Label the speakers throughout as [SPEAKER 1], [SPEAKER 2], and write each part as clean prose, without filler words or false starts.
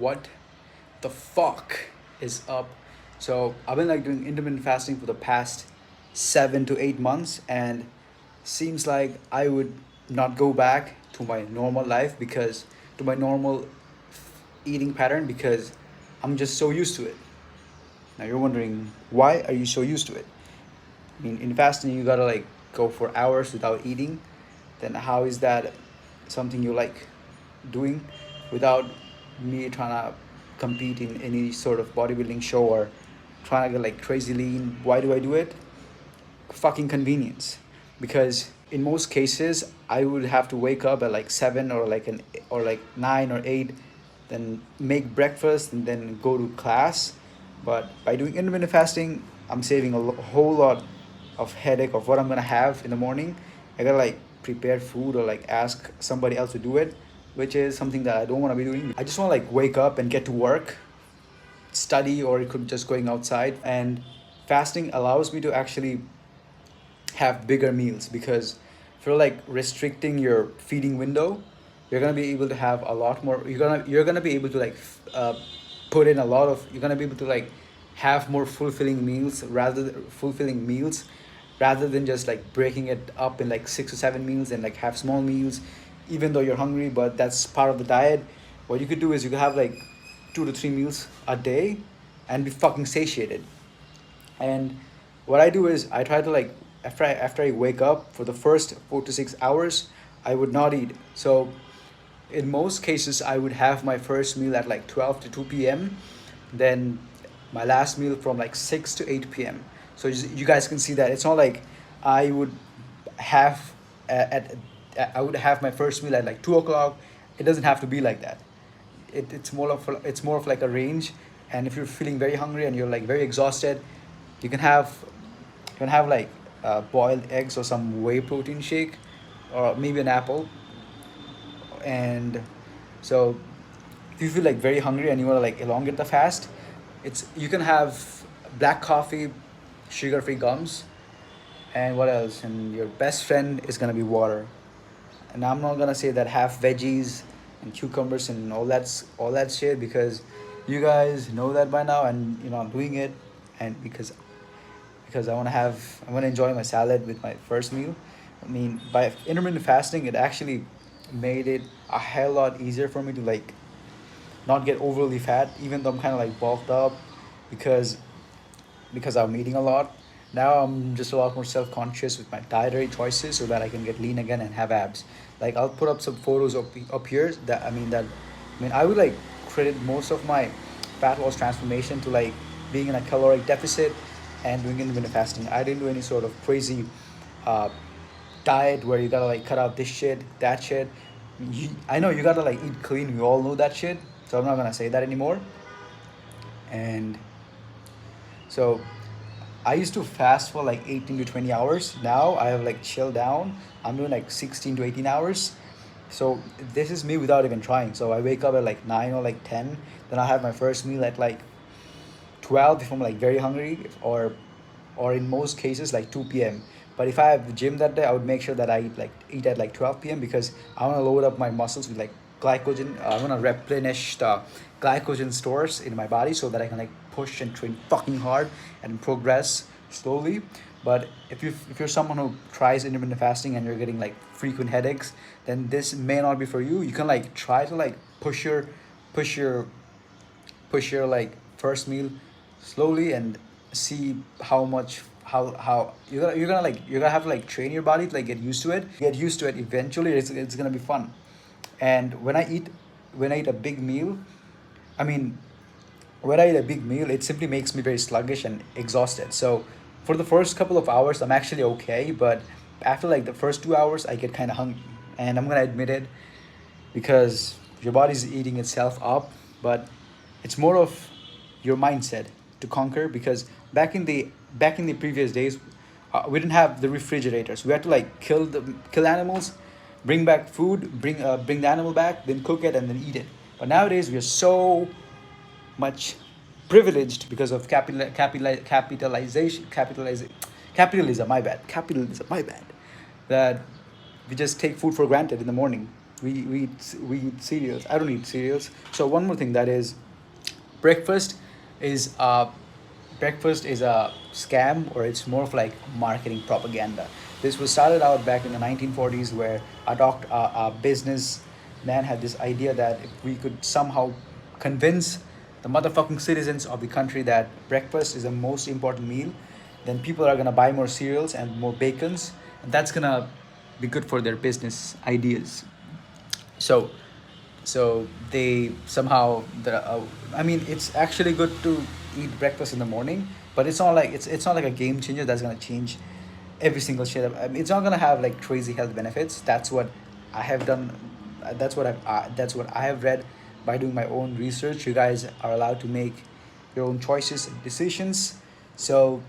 [SPEAKER 1] what the fuck is up? So I've been like doing intermittent fasting for the past 7 to 8 months, and seems like I would not go back to my normal life because to my normal eating pattern because I'm just so used to it. Now you're wondering, why are you so used to it? I mean, in fasting you gotta like go for hours without eating. Then how is that something you like doing without me trying to compete in any sort of bodybuilding show or trying to get like crazy lean? Why do I do it? Fucking convenience. Because in most cases I would have to wake up at like 7 or like an or like 9 or 8, then make breakfast and then go to class. But by doing intermittent fasting, I'm saving a whole lot of headache of what I'm gonna have in the morning. I gotta like prepare food or like ask somebody else to do it, which is something that I don't want to be doing. I just want to like wake up and get to work, study, or it could just going outside. And fasting allows me to actually have bigger meals because if you're like restricting your feeding window, you're gonna be able to have a lot more. You're gonna be able to like put in a lot of. You're gonna be able to like have more fulfilling meals rather than just like breaking it up in like 6 or 7 meals and like have small meals, even though you're hungry. But that's part of the diet. What you could do is you could have like 2 to 3 meals a day and be fucking satiated. And what I do is I try to like after I wake up for the first 4 to 6 hours, I would not eat. So in most cases I would have my first meal at like 12 to 2 p.m, then my last meal from like 6 to 8 p.m. So you guys can see that it's not like I would have I would have my first meal at like 2 o'clock. It doesn't have to be like that. It's more of like a range. And if you're feeling very hungry and you're like very exhausted, you can have like boiled eggs or some whey protein shake, or maybe an apple. And so if you feel like very hungry and you want to like elongate the fast, it's you can have black coffee, sugar free gums, and what else, and your best friend is going to be water. And I'm not gonna say that have veggies and cucumbers and all that shit, because you guys know that by now, and you know I'm doing it. And because I want to enjoy my salad with my first meal. I mean, by intermittent fasting, it actually made it a hell lot easier for me to like not get overly fat, even though I'm kind of like bulked up because I'm eating a lot. Now I'm just a lot more self conscious with my dietary choices so that I can get lean again and have abs. Like I'll put up some photos up here that I mean I would like credit most of my fat loss transformation to like being in a caloric deficit and doing intermittent fasting. I didn't do any sort of crazy uh, diet where you gotta like cut out this shit, that shit. I know you gotta like eat clean. We all know that shit. So I'm not gonna say that anymore. And so I used to fast for like 18 to 20 hours. Now I have like chilled down. I'm doing like 16 to 18 hours. So this is me without even trying. So I wake up at like 9 or like 10. Then I have my first meal at like 12 if I'm like very hungry, or in most cases like 2 p.m. But if I have the gym that day, I would make sure that I eat at like 12 p.m. because I want to load up my muscles with like glycogen. I want to replenish the glycogen stores in my body so that I can like push and train fucking hard and progress slowly. But if you're someone who tries intermittent fasting and you're getting like frequent headaches, then this may not be for you. You can like try to like push your like first meal slowly and see how much how you're gonna have to like train your body to like get used to it. Eventually it's gonna be fun. And when I eat a big meal, I mean, when I eat a big meal, it simply makes me very sluggish and exhausted. So for the first couple of hours I'm actually okay, but after like the first 2 hours I get kind of hungry. And I'm gonna admit it, because your body's eating itself up. But it's more of your mindset to conquer, because back in the previous days, we didn't have the refrigerators. We had to like kill animals, bring back food, bring the animal back, then cook it and then eat it. But nowadays we are so much privileged because of capitalism, my bad, that we just take food for granted in the morning. we eat cereals. I don't eat cereals. So one more thing, that is breakfast is breakfast is a scam, or it's more of like marketing propaganda. This was started out back in the 1940s, where a business man had this idea that if we could somehow convince the motherfucking citizens of the country that breakfast is the most important meal, then people are gonna buy more cereals and more bacons, and that's gonna be good for their business ideas. So they somehow I mean, it's actually good to eat breakfast in the morning, but it's not like a game changer that's gonna change every single shit. I mean, it's not gonna have like crazy health benefits. That's what I have done. That's what I have read by doing my own research. You guys are allowed to make your own choices and decisions. So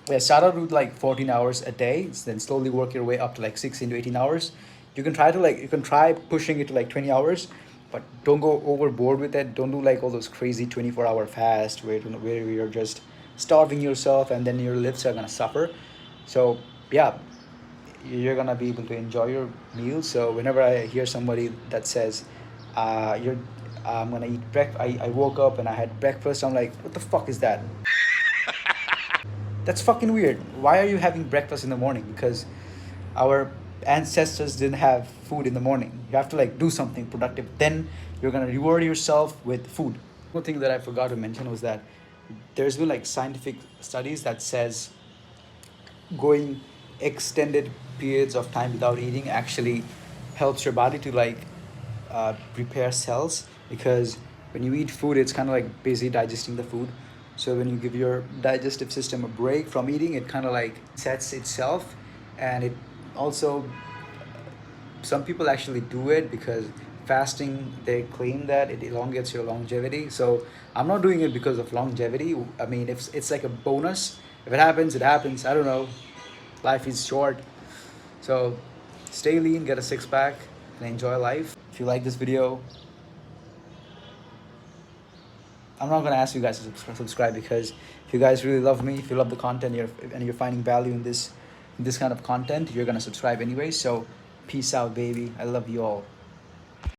[SPEAKER 1] yeah, start out with like 14 hours a day, then slowly work your way up to like 16 to 18 hours. You can try pushing it to like 20 hours, but don't go overboard with it. Don't do like all those crazy 24-hour fast where you're just starving yourself and then your lips are gonna suffer. So yeah, you're gonna be able to enjoy your meal. So whenever I hear somebody that says, you're I'm gonna eat I woke up and I had breakfast, I'm like, what the fuck is that? That's fucking weird. Why are you having breakfast in the morning? Because our ancestors didn't have food in the morning. You have to like do something productive. Then you're gonna reward yourself with food. One thing that I forgot to mention was that there's been like scientific studies that says going extended periods of time without eating actually helps your body to like repair cells, because when you eat food it's kind of like busy digesting the food. So when you give your digestive system a break from eating, it kind of like sets itself. And it also, some people actually do it because fasting, they claim that it elongates your longevity. So I'm not doing it because of longevity. I mean, if it's like a bonus, if it happens, it happens. I don't know, life is short. So stay lean, get a six pack, and enjoy life. If you like this video, I'm not gonna ask you guys to subscribe, because if you guys really love me, if you love the content, you're finding value in this kind of content, you're gonna subscribe anyway. So peace out, baby. I love you all.